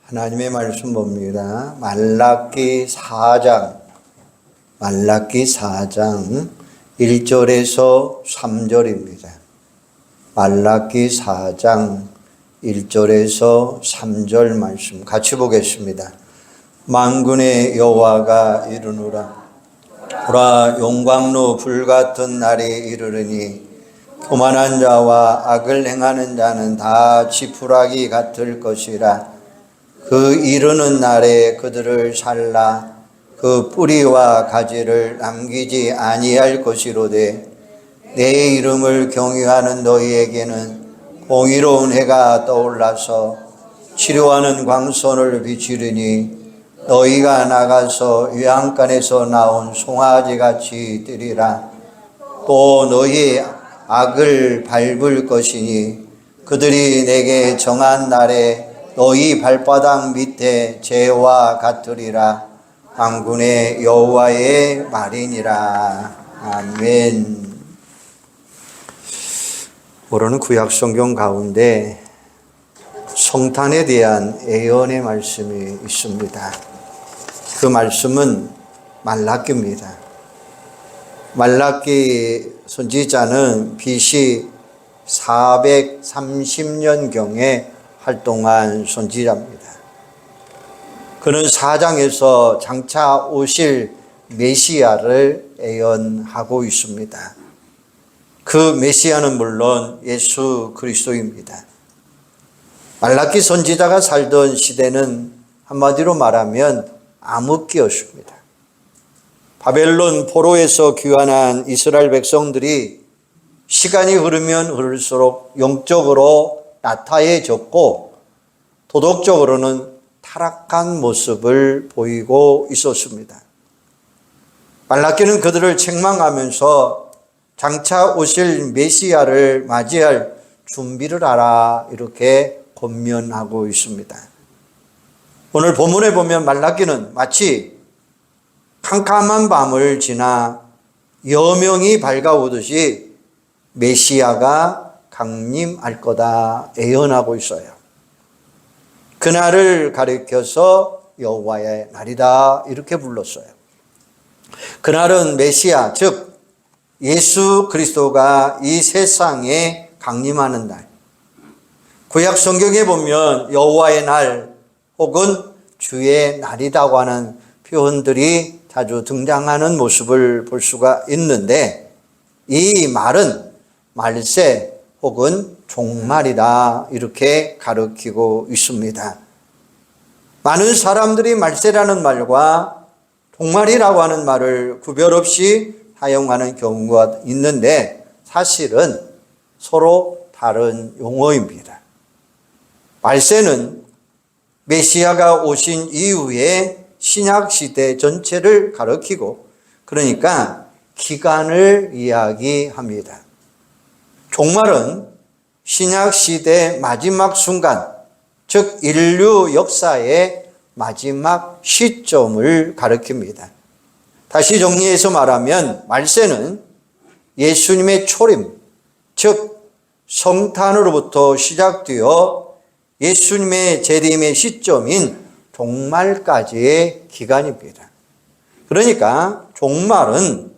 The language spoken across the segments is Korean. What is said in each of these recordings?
하나님의 말씀 봅니다. 말라기 4장 1절에서 3절입니다. 말라기 4장 1절에서 3절 말씀 같이 보겠습니다. 만군의 여호와가 이르노라. 보라, 용광로 불같은 날이 이르르니 교만한 자와 악을 행하는 자는 다 지푸라기 같을 것이라. 그 이르는 날에 그들을 살라 그 뿌리와 가지를 남기지 아니할 것이로되, 내 이름을 경외하는 너희에게는 공의로운 해가 떠올라서 치료하는 광선을 비추리니, 너희가 나가서 외양간에서 나온 송아지같이 뛰리라. 또 너희 악을 밟을 것이니, 그들이 내게 정한 날에 너희 발바닥 밑에 재와 같으리라. 만군의 여호와의 말이니라. 아멘. 오늘은 구약 성경 가운데 성탄에 대한 예언의 말씀이 있습니다. 그 말씀은 말라기입니다. 말라기 선지자는 BC 430년경에 활동한 선지자입니다. 그는 사장에서 장차 오실 메시아를 예언하고 있습니다. 그 메시아는 물론 예수 그리스도입니다. 말라기 선지자가 살던 시대는 한마디로 말하면 암흑기였습니다. 바벨론 포로에서 귀환한 이스라엘 백성들이 시간이 흐르면 흐를수록 영적으로 나타해졌고 도덕적으로는 타락한 모습을 보이고 있었습니다. 말라기는 그들을 책망하면서 장차 오실 메시아를 맞이할 준비를 하라, 이렇게 권면하고 있습니다. 오늘 본문에 보면 말라기는 마치 캄캄한 밤을 지나 여명이 밝아오듯이 메시아가 강림할 거다 예언하고 있어요. 그날을 가리켜서 여호와의 날이다, 이렇게 불렀어요. 그날은 메시아, 즉 예수 그리스도가 이 세상에 강림하는 날. 구약 성경에 보면 여호와의 날 혹은 주의 날이라고 하는 표현들이 자주 등장하는 모습을 볼 수가 있는데, 이 말은 말세 혹은 종말이다, 이렇게 가르치고 있습니다. 많은 사람들이 말세라는 말과 종말이라고 하는 말을 구별 없이 사용하는 경우가 있는데, 사실은 서로 다른 용어입니다. 말세는 메시아가 오신 이후에 신약시대 전체를 가리키고, 그러니까 기간을 이야기합니다. 종말은 신약시대 마지막 순간, 즉 인류 역사의 마지막 시점을 가리킵니다. 다시 정리해서 말하면 말세는 예수님의 초림, 즉 성탄으로부터 시작되어 예수님의 재림의 시점인 종말까지의 기간입니다. 그러니까 종말은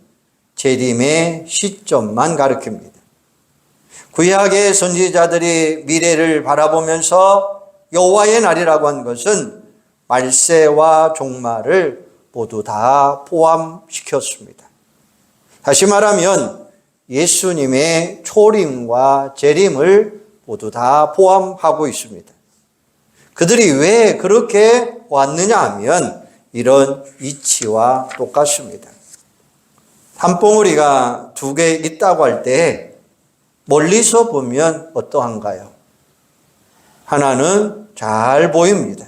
재림의 시점만 가리킵니다. 구약의 선지자들이 미래를 바라보면서 여호와의 날이라고 한 것은 말세와 종말을 모두 다 포함시켰습니다. 다시 말하면 예수님의 초림과 재림을 모두 다 포함하고 있습니다. 그들이 왜 그렇게 왔느냐 하면 이런 이치와 똑같습니다. 산봉우리가 두 개 있다고 할 때 멀리서 보면 어떠한가요? 하나는 잘 보입니다.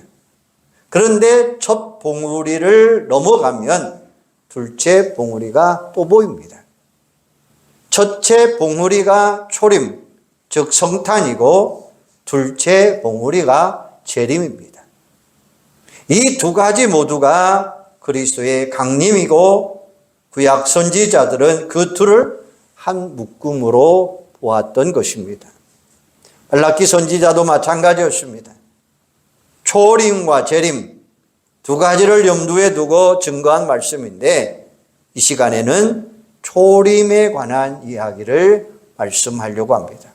그런데 첫 봉우리를 넘어가면 둘째 봉우리가 또 보입니다. 첫째 봉우리가 초림, 즉 성탄이고, 둘째 봉우리가 재림입니다. 이 두 가지 모두가 그리스도의 강림이고, 구약 선지자들은 그 둘을 한 묶음으로 보았던 것입니다. 말라기 선지자도 마찬가지였습니다. 초림과 재림 두 가지를 염두에 두고 증거한 말씀인데 이 시간에는 초림에 관한 이야기를 말씀하려고 합니다.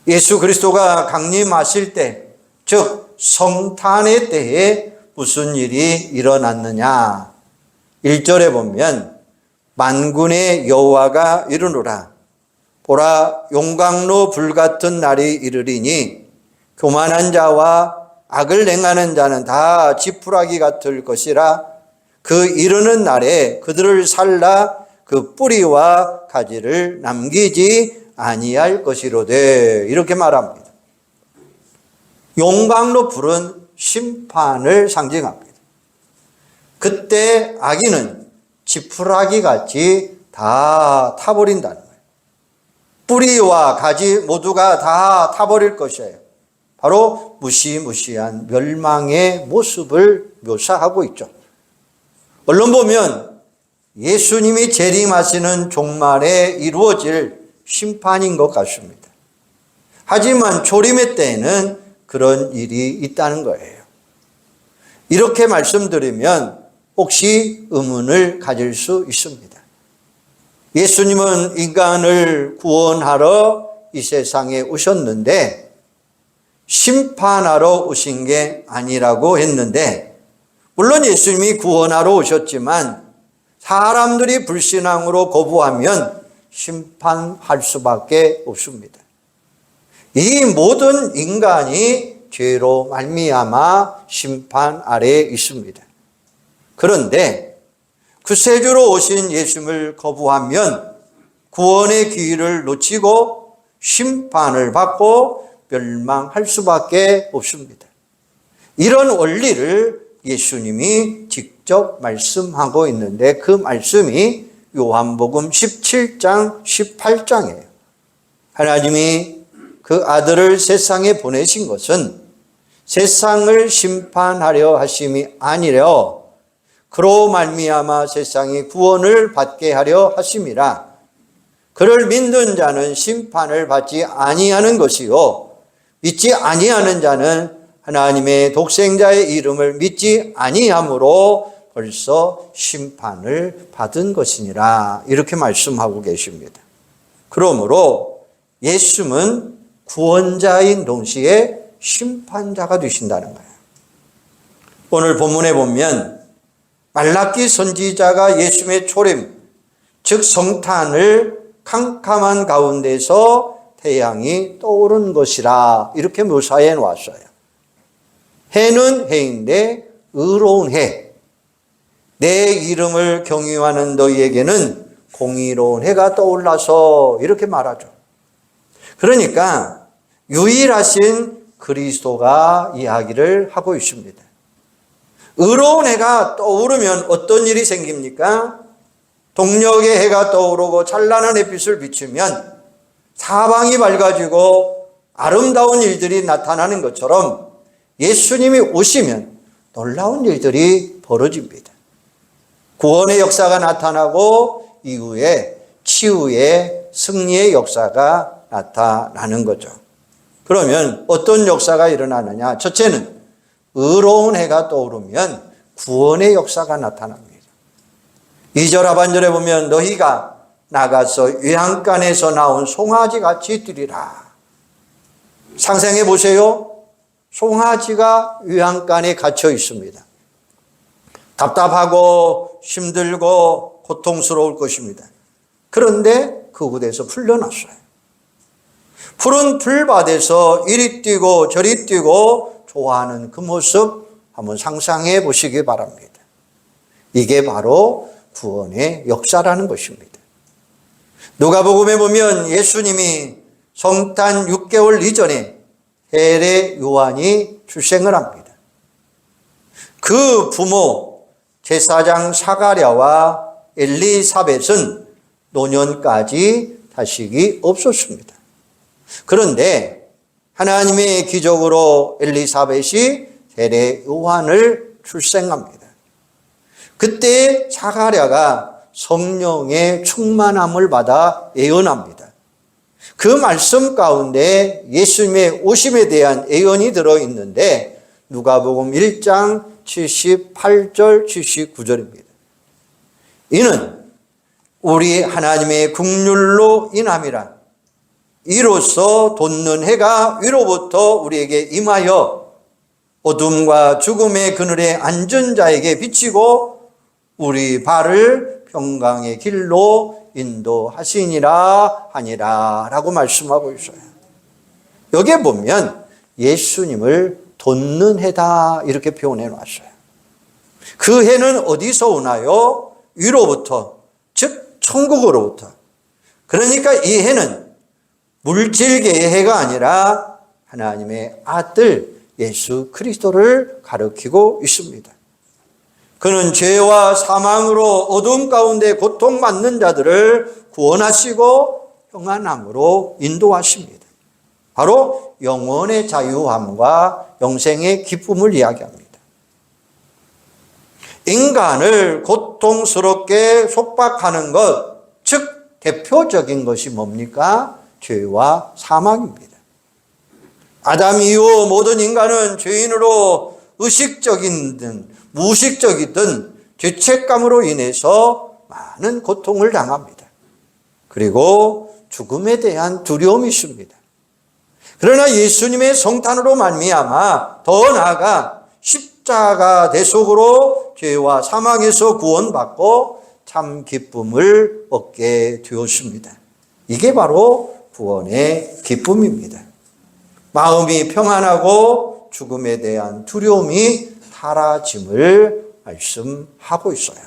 예수 그리스도가 강림하실 때, 즉 성탄의 때에 무슨 일이 일어났느냐? 1절에 보면 만군의 여호와가 이르노라. 보라, 용광로 불같은 날이 이르리니 교만한 자와 악을 행하는 자는 다 지푸라기 같을 것이라. 그 이르는 날에 그들을 살라 그 뿌리와 가지를 남기지 아니할 것이로되. 이렇게 말합니다. 용광로 불은 심판을 상징합니다. 그때 악인은 지푸라기 같이 다 타버린다는 거예요. 뿌리와 가지 모두가 다 타버릴 것이에요. 바로 무시무시한 멸망의 모습을 묘사하고 있죠. 얼른 보면 예수님이 재림하시는 종말에 이루어질 심판인 것 같습니다. 하지만 초림의 때에는 그런 일이 있다는 거예요. 이렇게 말씀드리면 혹시 의문을 가질 수 있습니다. 예수님은 인간을 구원하러 이 세상에 오셨는데 심판하러 오신 게 아니라고 했는데, 물론 예수님이 구원하러 오셨지만 사람들이 불신앙으로 거부하면 심판할 수밖에 없습니다. 이 모든 인간이 죄로 말미암아 심판 아래에 있습니다. 그런데 구세주로 오신 예수님을 거부하면 구원의 기회를 놓치고 심판을 받고 멸망할 수밖에 없습니다. 이런 원리를 예수님이 직접 말씀하고 있는데 그 말씀이 요한복음 17장 18장이에요. 하나님이 그 아들을 세상에 보내신 것은 세상을 심판하려 하심이 아니라 그로 말미암아 세상이 구원을 받게 하려 하심이라. 그를 믿는 자는 심판을 받지 아니하는 것이요 믿지 아니하는 자는 하나님의 독생자의 이름을 믿지 아니함으로 벌써 심판을 받은 것이니라. 이렇게 말씀하고 계십니다. 그러므로 예수님은 구원자인 동시에 심판자가 되신다는 거예요. 오늘 본문에 보면 말라기 선지자가 예수님의 초림, 즉 성탄을 캄캄한 가운데서 태양이 떠오른 것이라 이렇게 묘사해 놓았어요. 해는 해인데 의로운 해. 내 이름을 경유하는 너희에게는 공의로운 해가 떠올라서 이렇게 말하죠. 그러니까 유일하신 그리스도가 이야기를 하고 있습니다. 의로운 해가 떠오르면 어떤 일이 생깁니까? 동력의 해가 떠오르고 찬란한 햇빛을 비추면 사방이 밝아지고 아름다운 일들이 나타나는 것처럼 예수님이 오시면 놀라운 일들이 벌어집니다. 구원의 역사가 나타나고 이후에 치유의 승리의 역사가 나타나는 거죠. 그러면 어떤 역사가 일어나느냐? 첫째는 의로운 해가 떠오르면 구원의 역사가 나타납니다. 2절 하반절에 보면 너희가 나가서 외양간에서 나온 송아지 같이 뛰리라. 상상해 보세요. 송아지가 외양간에 갇혀 있습니다. 답답하고 힘들고 고통스러울 것입니다. 그런데 그곳에서 풀려났어요. 푸른 풀밭에서 이리 뛰고 저리 뛰고 좋아하는 그 모습 한번 상상해 보시기 바랍니다. 이게 바로 구원의 역사라는 것입니다. 누가복음에 보면 예수님이 성탄 6개월 이전에 헤레 요한이 출생을 합니다. 그 부모 제사장 사가랴와 엘리사벳은 노년까지 자식이 없었습니다. 그런데 하나님의 기적으로 엘리사벳이 헤레 요한을 출생합니다. 그때 사가랴가 성령의 충만함을 받아 예언합니다. 그 말씀 가운데 예수님의 오심에 대한 예언이 들어있는데 누가복음 1장 78절 79절입니다. 이는 우리 하나님의 긍휼로 인함이라. 이로써 돋는 해가 위로부터 우리에게 임하여 어둠과 죽음의 그늘에 앉은 자에게 비치고 우리 발을 평강의 길로 인도하시니라 하니라 라고 말씀하고 있어요. 여기에 보면 예수님을 돋는 해다 이렇게 표현해 놨어요. 그 해는 어디서 오나요? 위로부터, 즉 천국으로부터. 그러니까 이 해는 물질계의 해가 아니라 하나님의 아들 예수 그리스도를 가리키고 있습니다. 그는 죄와 사망으로 어둠 가운데 고통받는 자들을 구원하시고 평안함으로 인도하십니다. 바로 영혼의 자유함과 영생의 기쁨을 이야기합니다. 인간을 고통스럽게 속박하는 것, 즉 대표적인 것이 뭡니까? 죄와 사망입니다. 아담 이후 모든 인간은 죄인으로 의식적이든 무의식적이든 죄책감으로 인해서 많은 고통을 당합니다. 그리고 죽음에 대한 두려움이 있습니다. 그러나 예수님의 성탄으로 말미암아 더 나아가 십자가 대속으로 죄와 사망에서 구원받고 참 기쁨을 얻게 되었습니다. 이게 바로 구원의 기쁨입니다. 마음이 평안하고 죽음에 대한 두려움이 사라짐을 말씀하고 있어요.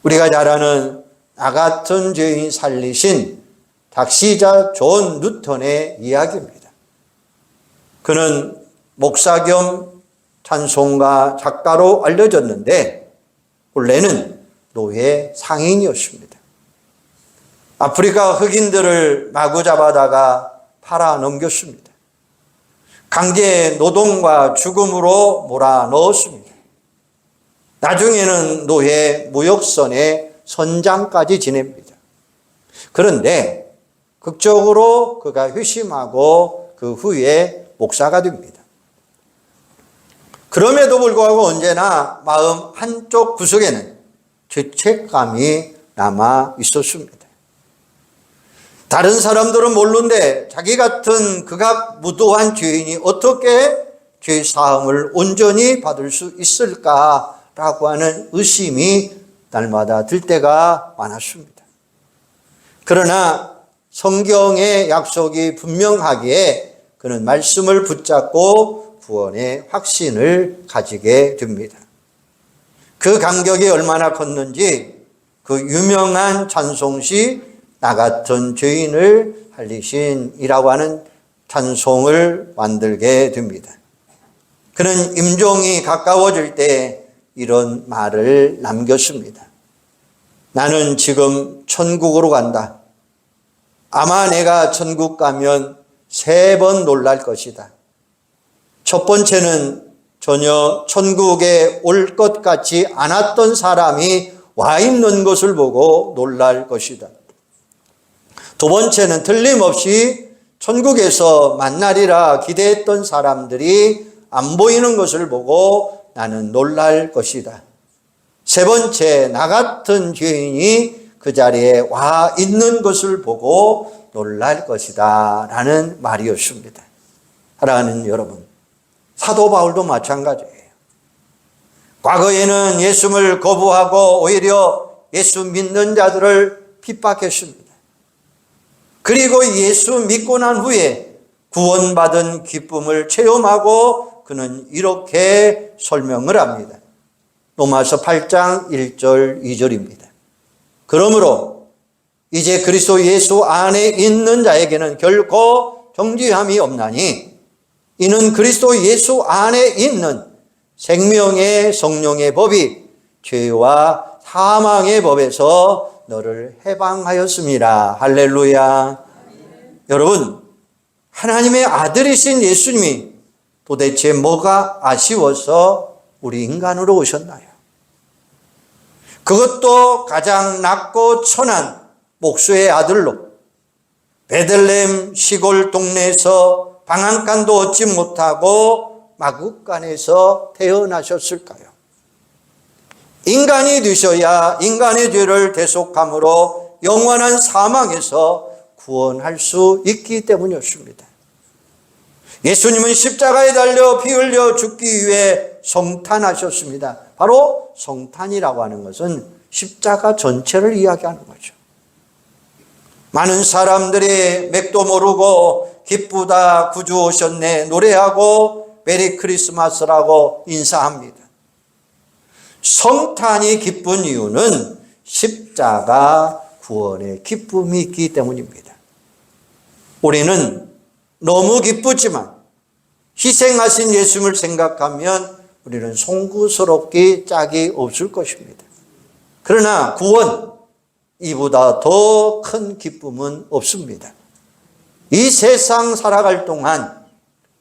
우리가 잘 아는 나 같은 죄인 살리신 작시자 존 뉴턴의 이야기입니다. 그는 목사 겸 찬송가 작가로 알려졌는데 본래는 노예 상인이었습니다. 아프리카 흑인들을 마구 잡아다가 팔아 넘겼습니다. 강제 노동과 죽음으로 몰아넣었습니다. 나중에는 노예 무역선의 선장까지 지냅니다. 그런데 극적으로 그가 회심하고 그 후에 목사가 됩니다. 그럼에도 불구하고 언제나 마음 한쪽 구석에는 죄책감이 남아 있었습니다. 다른 사람들은 모르는데 자기 같은 극악무도한 죄인이 어떻게 죄사함을 온전히 받을 수 있을까라고 하는 의심이 날마다 들 때가 많았습니다. 그러나 성경의 약속이 분명하기에 그는 말씀을 붙잡고 구원의 확신을 가지게 됩니다. 그 간격이 얼마나 컸는지 그 유명한 찬송시 나 같은 죄인을 살리신이라고 하는 찬송을 만들게 됩니다. 그는 임종이 가까워질 때 이런 말을 남겼습니다. 나는 지금 천국으로 간다. 아마 내가 천국 가면 3번 놀랄 것이다. 첫 번째는 전혀 천국에 올 것 같지 않았던 사람이 와 있는 것을 보고 놀랄 것이다. 두 번째는 틀림없이 천국에서 만나리라 기대했던 사람들이 안 보이는 것을 보고 나는 놀랄 것이다. 세 번째, 나 같은 죄인이 그 자리에 와 있는 것을 보고 놀랄 것이다 라는 말이었습니다. 사랑하는 여러분, 사도 바울도 마찬가지예요. 과거에는 예수를 거부하고 오히려 예수 믿는 자들을 핍박했습니다. 그리고 예수 믿고 난 후에 구원받은 기쁨을 체험하고 그는 이렇게 설명을 합니다. 로마서 8장 1절 2절입니다. 그러므로 이제 그리스도 예수 안에 있는 자에게는 결코 정죄함이 없나니 이는 그리스도 예수 안에 있는 생명의 성령의 법이 죄와 사망의 법에서 너를 해방하였습니다. 할렐루야. 여러분, 하나님의 아들이신 예수님이 도대체 뭐가 아쉬워서 우리 인간으로 오셨나요? 그것도 가장 낮고 천한 목수의 아들로 베들레헴 시골 동네에서 방한간도 얻지 못하고 마구간에서 태어나셨을까요? 인간이 되셔야 인간의 죄를 대속함으로 영원한 사망에서 구원할 수 있기 때문이었습니다. 예수님은 십자가에 달려 피 흘려 죽기 위해 성탄하셨습니다. 바로 성탄이라고 하는 것은 십자가 전체를 이야기하는 거죠. 많은 사람들이 맥도 모르고 기쁘다 구주 오셨네 노래하고 메리 크리스마스라고 인사합니다. 성탄이 기쁜 이유는 십자가 구원의 기쁨이 있기 때문입니다. 우리는 너무 기쁘지만 희생하신 예수님을 생각하면 우리는 송구스럽기 짝이 없을 것입니다. 그러나 구원, 이보다 더 큰 기쁨은 없습니다. 이 세상 살아갈 동안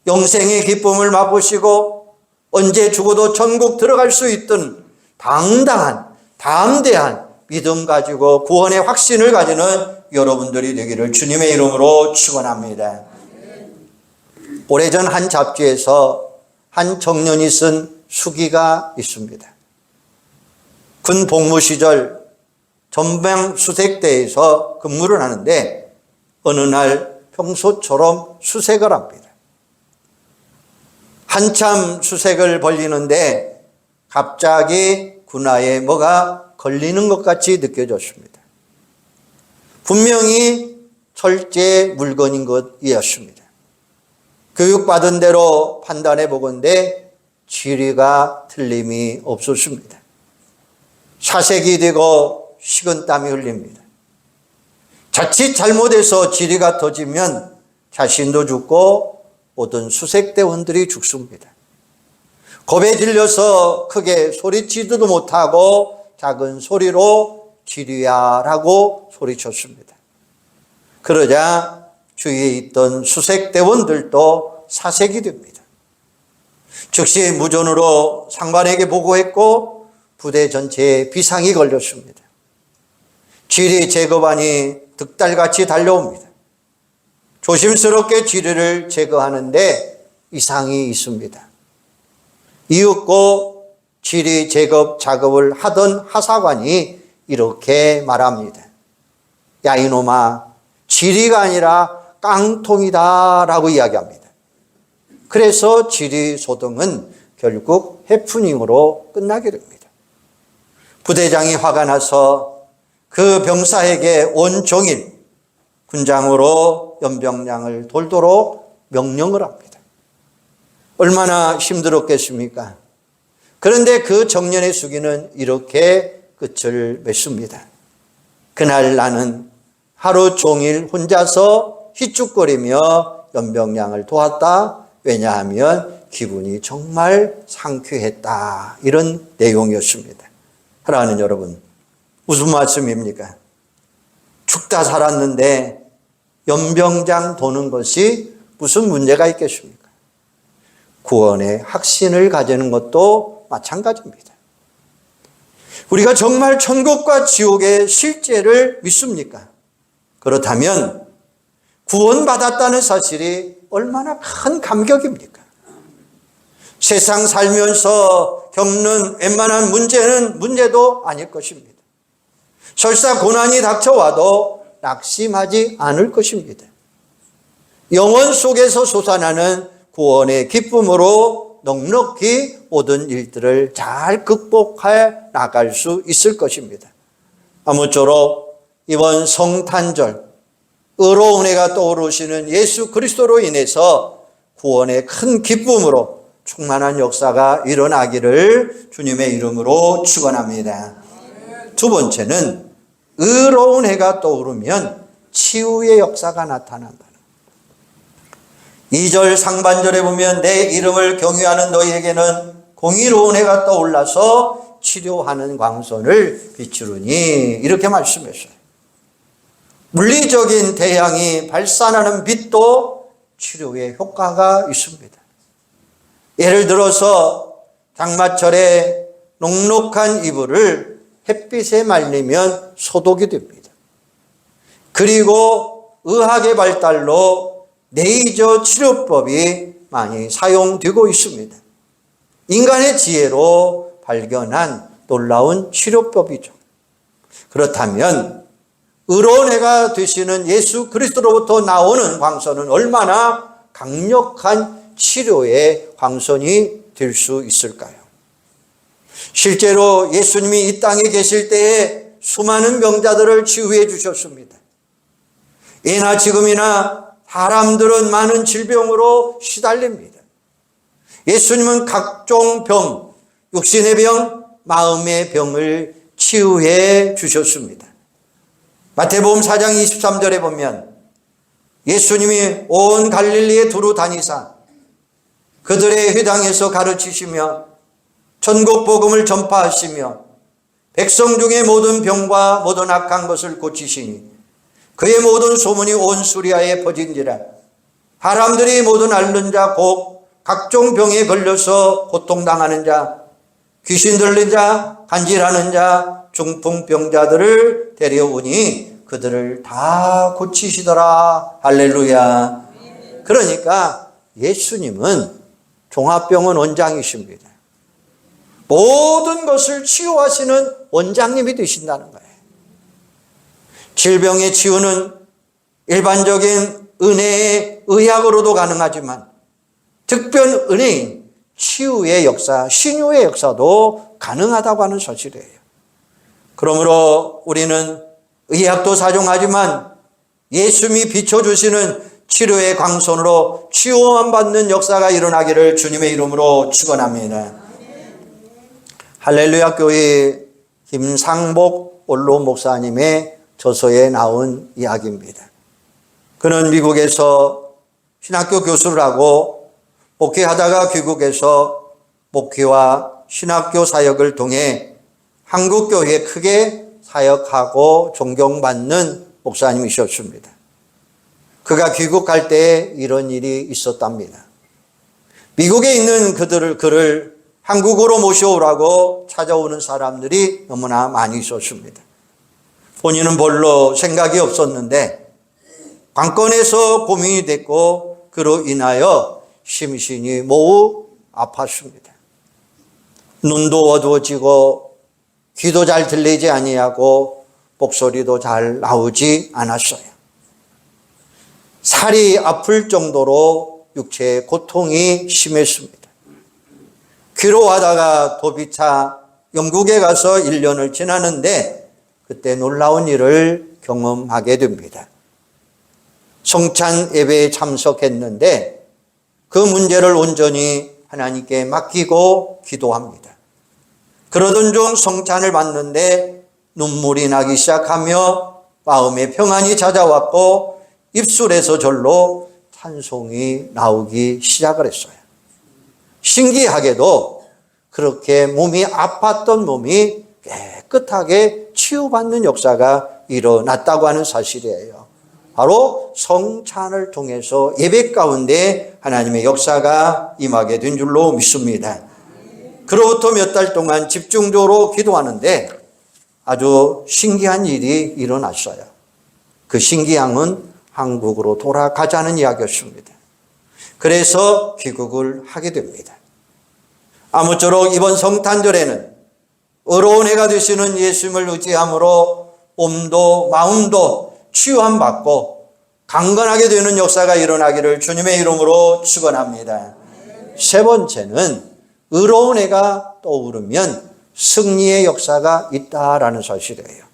영생의 기쁨을 맛보시고 언제 죽어도 천국 들어갈 수 있던 당당한, 담대한 믿음 가지고 구원의 확신을 가지는 여러분들이 되기를 주님의 이름으로 축원합니다. 오래전 한 잡지에서 한 청년이 쓴 수기가 있습니다. 군 복무 시절 전방수색대에서 근무를 하는데 어느 날 평소처럼 수색을 합니다. 한참 수색을 벌리는데 갑자기 군화에 뭐가 걸리는 것 같이 느껴졌습니다. 분명히 철제 물건인 것이었습니다. 교육받은 대로 판단해 보건대 지리가 틀림이 없었습니다. 사색이 되고 식은땀이 흘립니다. 자칫 잘못해서 지리가 터지면 자신도 죽고 모든 수색대원들이 죽습니다. 겁에 질려서 크게 소리치지도 못하고 작은 소리로 지리야라고 소리쳤습니다. 그러자 주위에 있던 수색대원들도 사색이 됩니다. 즉시 무전으로 상관에게 보고했고 부대 전체에 비상이 걸렸습니다. 지리 제거반이 득달같이 달려옵니다. 조심스럽게 지리를 제거하는데 이상이 있습니다. 이윽고 지리 제거 작업을 하던 하사관이 이렇게 말합니다. 야 이놈아, 지리가 아니라 깡통이다 라고 이야기합니다. 그래서 지리 소동은 결국 해프닝으로 끝나게 됩니다. 부대장이 화가 나서 그 병사에게 온종일 군장으로 연병량을 돌도록 명령을 합니다. 얼마나 힘들었겠습니까? 그런데 그 청년의 수기는 이렇게 끝을 맺습니다. 그날 나는 하루 종일 혼자서 희죽거리며 연병량을 도왔다. 왜냐하면 기분이 정말 상쾌했다. 이런 내용이었습니다. 사랑하는 여러분, 무슨 말씀입니까? 죽다 살았는데 연병장 도는 것이 무슨 문제가 있겠습니까? 구원의 확신을 가지는 것도 마찬가지입니다. 우리가 정말 천국과 지옥의 실제를 믿습니까? 그렇다면 구원받았다는 사실이 얼마나 큰 감격입니까? 세상 살면서 겪는 웬만한 문제는 문제도 아닐 것입니다. 설사 고난이 닥쳐와도 낙심하지 않을 것입니다. 영혼 속에서 솟아나는 구원의 기쁨으로 넉넉히 모든 일들을 잘 극복해 나갈 수 있을 것입니다. 아무쪼록 이번 성탄절 의로운 해가 떠오르시는 예수 그리스도로 인해서 구원의 큰 기쁨으로 충만한 역사가 일어나기를 주님의 이름으로 축원합니다. 두 번째는 의로운 해가 떠오르면 치유의 역사가 나타난다. 2절 상반절에 보면 내 이름을 경유하는 너희에게는 공의로운 해가 떠올라서 치료하는 광선을 비추르니 이렇게 말씀했어요. 물리적인 태양이 발산하는 빛도 치료의 효과가 있습니다. 예를 들어서 장마철에 넉넉한 이불을 햇빛에 말리면 소독이 됩니다. 그리고 의학의 발달로 레이저 치료법이 많이 사용되고 있습니다. 인간의 지혜로 발견한 놀라운 치료법이죠. 그렇다면 의로운 해가 되시는 예수 그리스도로부터 나오는 광선은 얼마나 강력한 치료의 광선이 될 수 있을까요? 실제로 예수님이 이 땅에 계실 때에 수많은 병자들을 치유해 주셨습니다. 예나 지금이나 사람들은 많은 질병으로 시달립니다. 예수님은 각종 병, 육신의 병, 마음의 병을 치유해 주셨습니다. 마태복음 4장 23절에 보면 예수님이 온 갈릴리에 두루 다니사 그들의 회당에서 가르치시며 천국 복음을 전파하시며 백성 중의 모든 병과 모든 악한 것을 고치시니 그의 모든 소문이 온 수리아에 퍼진지라. 사람들이 모든 앓는 자 곧 각종 병에 걸려서 고통당하는 자, 귀신 들린 자, 간질하는 자, 중풍병자들을 데려오니 그들을 다 고치시더라. 할렐루야. 그러니까 예수님은 종합병원 원장이십니다. 모든 것을 치유하시는 원장님이 되신다는 거예요. 질병의 치유는 일반적인 은혜의 의학으로도 가능하지만 특별 은혜인 치유의 역사, 신유의 역사도 가능하다고 하는 사실이에요. 그러므로 우리는 의학도 사용하지만 예수님이 비춰주시는 치료의 광선으로 치유만 받는 역사가 일어나기를 주님의 이름으로 축원합니다. 할렐루야 교회 김상복 원로 목사님의 저서에 나온 이야기입니다. 그는 미국에서 신학교 교수를 하고 목회하다가 귀국해서 목회와 신학교 사역을 통해 한국교회에 크게 사역하고 존경받는 목사님이셨습니다. 그가 귀국할 때 이런 일이 있었답니다. 미국에 있는 그를 한국으로 모셔오라고 찾아오는 사람들이 너무나 많이 있었습니다. 본인은 별로 생각이 없었는데 관건에서 고민이 됐고 그로 인하여 심신이 매우 아팠습니다. 눈도 어두워지고 귀도 잘 들리지 아니하고 목소리도 잘 나오지 않았어요. 살이 아플 정도로 육체의 고통이 심했습니다. 귀로하다가 도비차 영국에 가서 1년을 지나는데 그때 놀라운 일을 경험하게 됩니다. 성찬 예배에 참석했는데 그 문제를 온전히 하나님께 맡기고 기도합니다. 그러던 중 성찬을 받는데 눈물이 나기 시작하며 마음에 평안이 찾아왔고 입술에서 절로 찬송이 나오기 시작을 했어요. 신기하게도 그렇게 몸이 아팠던 몸이 깨끗하게 치유받는 역사가 일어났다고 하는 사실이에요. 바로 성찬을 통해서 예배 가운데 하나님의 역사가 임하게 된 줄로 믿습니다. 그로부터 몇 달 동안 집중적으로 기도하는데 아주 신기한 일이 일어났어요. 그 신기함은 한국으로 돌아가자는 이야기였습니다. 그래서 귀국을 하게 됩니다. 아무쪼록 이번 성탄절에는 의로운 해가 되시는 예수님을 의지함으로 몸도 마음도 치유함 받고 강건하게 되는 역사가 일어나기를 주님의 이름으로 축원합니다. 세 번째는 의로운 해가 떠오르면 승리의 역사가 있다라는 사실이에요.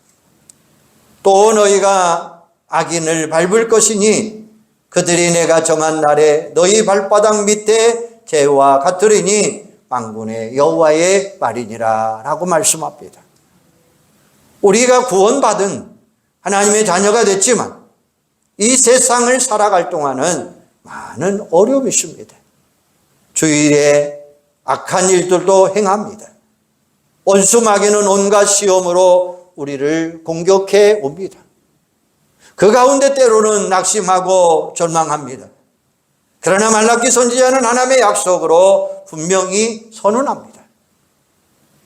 또 너희가 악인을 밟을 것이니 그들이 내가 정한 날에 너희 발바닥 밑에 재와 같으리니 만군의 여호와의 말이니라 라고 말씀합니다. 우리가 구원받은 하나님의 자녀가 됐지만 이 세상을 살아갈 동안은 많은 어려움이 있습니다. 주일에 악한 일들도 행합니다. 원수 마귀는 온갖 시험으로 우리를 공격해 옵니다. 그 가운데 때로는 낙심하고 절망합니다. 그러나 말라기 선지자는 하나님의 약속으로 분명히 선언합니다.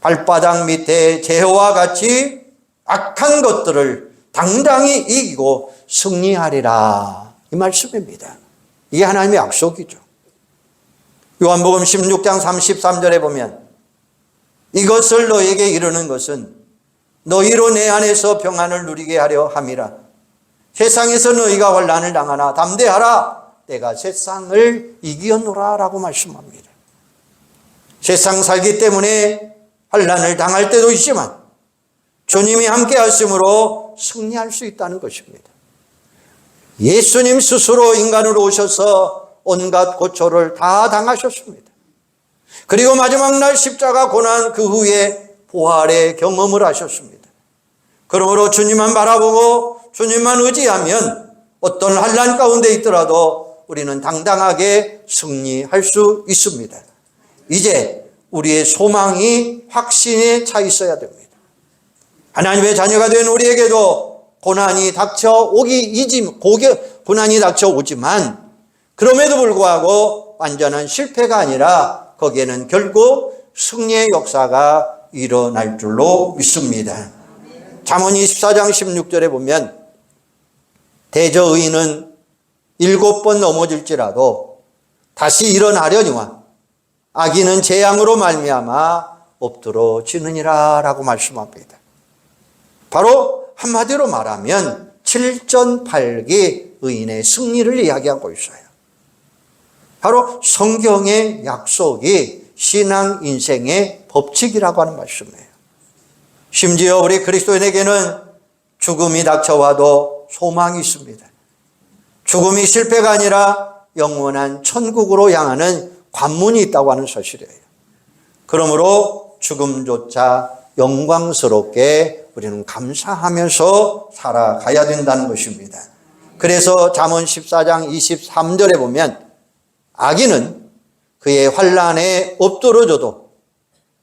발바닥 밑에 재와 같이 악한 것들을 당당히 이기고 승리하리라 이 말씀입니다. 이게 하나님의 약속이죠. 요한복음 16장 33절에 보면 이것을 너에게 이르는 것은 너희로 내 안에서 평안을 누리게 하려 함이라. 세상에서 너희가 환난을 당하나 담대하라. 내가 세상을 이기었노라 라고 말씀합니다. 세상 살기 때문에 환난을 당할 때도 있지만 주님이 함께 하심으로 승리할 수 있다는 것입니다. 예수님 스스로 인간으로 오셔서 온갖 고초를 다 당하셨습니다. 그리고 마지막 날 십자가 고난 그 후에 부활의 경험을 하셨습니다. 그러므로 주님만 바라보고 주님만 의지하면 어떤 환난 가운데 있더라도 우리는 당당하게 승리할 수 있습니다. 이제 우리의 소망이 확신에 차 있어야 됩니다. 하나님의 자녀가 된 우리에게도 고난이 닥쳐오지만 그럼에도 불구하고 완전한 실패가 아니라 거기에는 결국 승리의 역사가 일어날 줄로 믿습니다. 잠언 24장 16절에 보면 대저 의인은 7번 넘어질지라도 다시 일어나려니와 악인은 재앙으로 말미암아 엎드러지느니라 라고 말씀합니다. 바로 한마디로 말하면 7전8기 의인의 승리를 이야기하고 있어요. 바로 성경의 약속이 신앙 인생의 법칙이라고 하는 말씀이에요. 심지어 우리 그리스도인에게는 죽음이 닥쳐와도 소망이 있습니다. 죽음이 실패가 아니라 영원한 천국으로 향하는 관문이 있다고 하는 사실이에요. 그러므로 죽음조차 영광스럽게 우리는 감사하면서 살아가야 된다는 것입니다. 그래서 잠언 14장 23절에 보면 악인은 그의 환난에 엎드러져도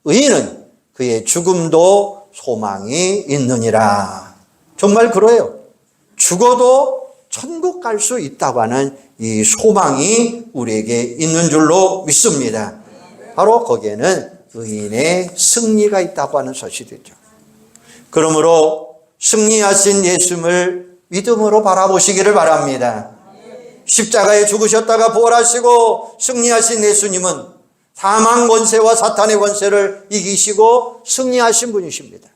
의인은 그의 죽음도 소망이 있느니라. 정말 그래요. 죽어도 천국 갈 수 있다고 하는 이 소망이 우리에게 있는 줄로 믿습니다. 바로 거기에는 의인의 승리가 있다고 하는 사실이죠. 그러므로 승리하신 예수님을 믿음으로 바라보시기를 바랍니다. 십자가에 죽으셨다가 부활하시고 승리하신 예수님은 사망 권세와 사탄의 권세를 이기시고 승리하신 분이십니다.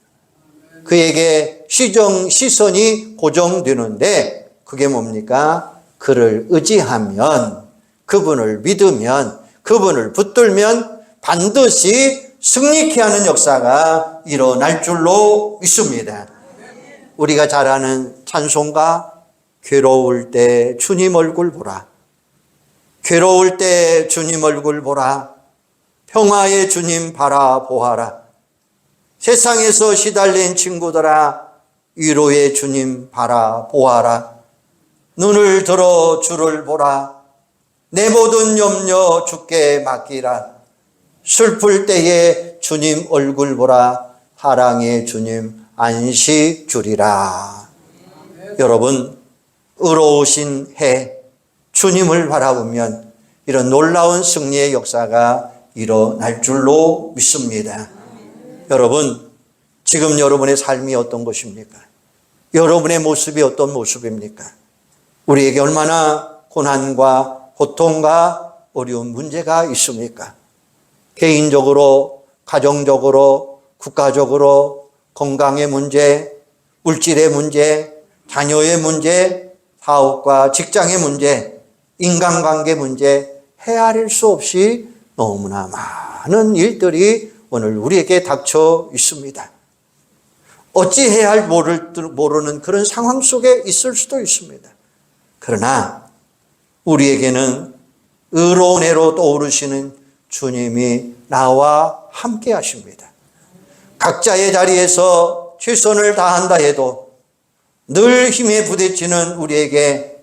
그에게 시선이 고정되는데 그게 뭡니까? 그를 의지하면, 그분을 믿으면, 그분을 붙들면 반드시 승리케 하는 역사가 일어날 줄로 믿습니다. 우리가 잘 아는 찬송가, 괴로울 때 주님 얼굴 보라. 괴로울 때 주님 얼굴 보라. 평화의 주님 바라보아라. 세상에서 시달린 친구들아 위로의 주님 바라보아라. 눈을 들어 주를 보라. 내 모든 염려 주께 맡기라. 슬플 때에 주님 얼굴 보라. 사랑의 주님 안식 주리라. 여러분, 의로우신 해 주님을 바라보면 이런 놀라운 승리의 역사가 일어날 줄로 믿습니다. 여러분, 지금 여러분의 삶이 어떤 것입니까? 여러분의 모습이 어떤 모습입니까? 우리에게 얼마나 고난과 고통과 어려운 문제가 있습니까? 개인적으로, 가정적으로, 국가적으로, 건강의 문제, 물질의 문제, 자녀의 문제, 사업과 직장의 문제, 인간관계 문제, 헤아릴 수 없이 너무나 많은 일들이 오늘 우리에게 닥쳐 있습니다. 어찌해야 할 모르는 그런 상황 속에 있을 수도 있습니다. 그러나 우리에게는 의로운 해로 떠오르시는 주님이 나와 함께 하십니다. 각자의 자리에서 최선을 다한다 해도 늘 힘에 부딪히는 우리에게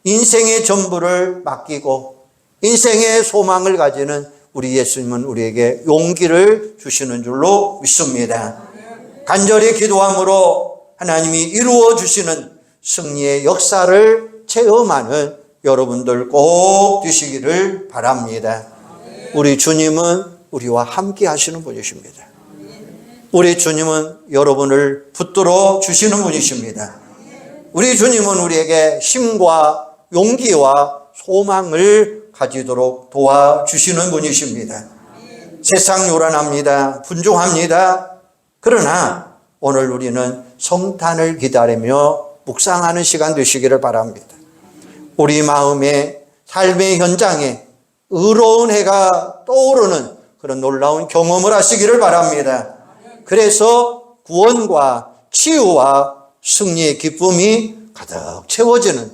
인생의 전부를 맡기고 인생의 소망을 가지는 우리 예수님은 우리에게 용기를 주시는 줄로 믿습니다. 간절히 기도함으로 하나님이 이루어 주시는 승리의 역사를 체험하는 여러분들 꼭 되시기를 바랍니다. 우리 주님은 우리와 함께 하시는 분이십니다. 우리 주님은 여러분을 붙들어 주시는 분이십니다. 우리 주님은 우리에게 힘과 용기와 소망을 가지도록 도와주시는 분이십니다. 세상 요란합니다. 분주합니다. 그러나 오늘 우리는 성탄을 기다리며 묵상하는 시간 되시기를 바랍니다. 우리 마음의 삶의 현장에 의로운 해가 떠오르는 그런 놀라운 경험을 하시기를 바랍니다. 그래서 구원과 치유와 승리의 기쁨이 가득 채워지는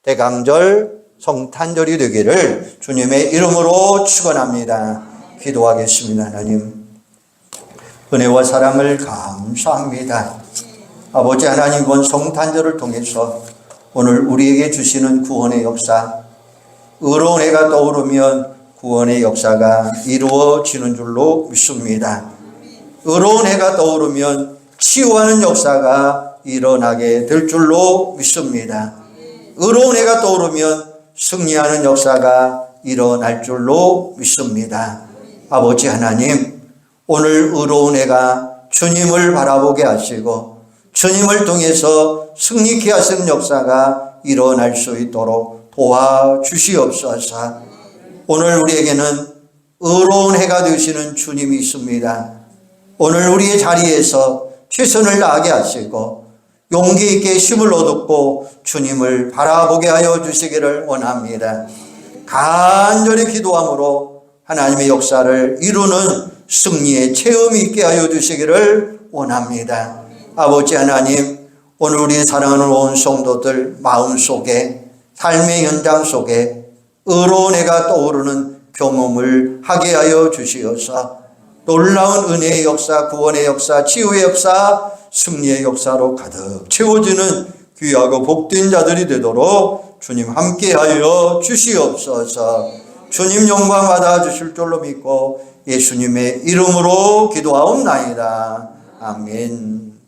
대강절 성탄절이 되기를 주님의 이름으로 축원합니다. 기도하겠습니다. 하나님, 은혜와 사랑을 감사합니다. 아버지 하나님, 이번 성탄절을 통해서 오늘 우리에게 주시는 구원의 역사, 의로운 해가 떠오르면 구원의 역사가 이루어지는 줄로 믿습니다. 의로운 해가 떠오르면 치유하는 역사가 일어나게 될 줄로 믿습니다. 의로운 해가 떠오르면 승리하는 역사가 일어날 줄로 믿습니다. 아버지 하나님, 오늘 의로운 해가 주님을 바라보게 하시고 주님을 통해서 승리케 하시는 역사가 일어날 수 있도록 도와주시옵소서. 오늘 우리에게는 의로운 해가 되시는 주님이 있습니다. 오늘 우리의 자리에서 최선을 다하게 하시고 용기 있게 힘을 얻고 주님을 바라보게 하여 주시기를 원합니다. 간절히 기도함으로 하나님의 역사를 이루는 승리의 체험이 있게 하여 주시기를 원합니다. 아버지 하나님, 오늘 우리 사랑하는 온 성도들 마음속에 삶의 현장 속에 의로운 해가 떠오르는 경험을 하게 하여 주시어서 놀라운 은혜의 역사, 구원의 역사, 치유의 역사, 승리의 역사로 가득 채워지는 귀하고 복된 자들이 되도록 주님 함께하여 주시옵소서. 주님 영광 받아 주실 줄로 믿고 예수님의 이름으로 기도하옵나이다. 아멘.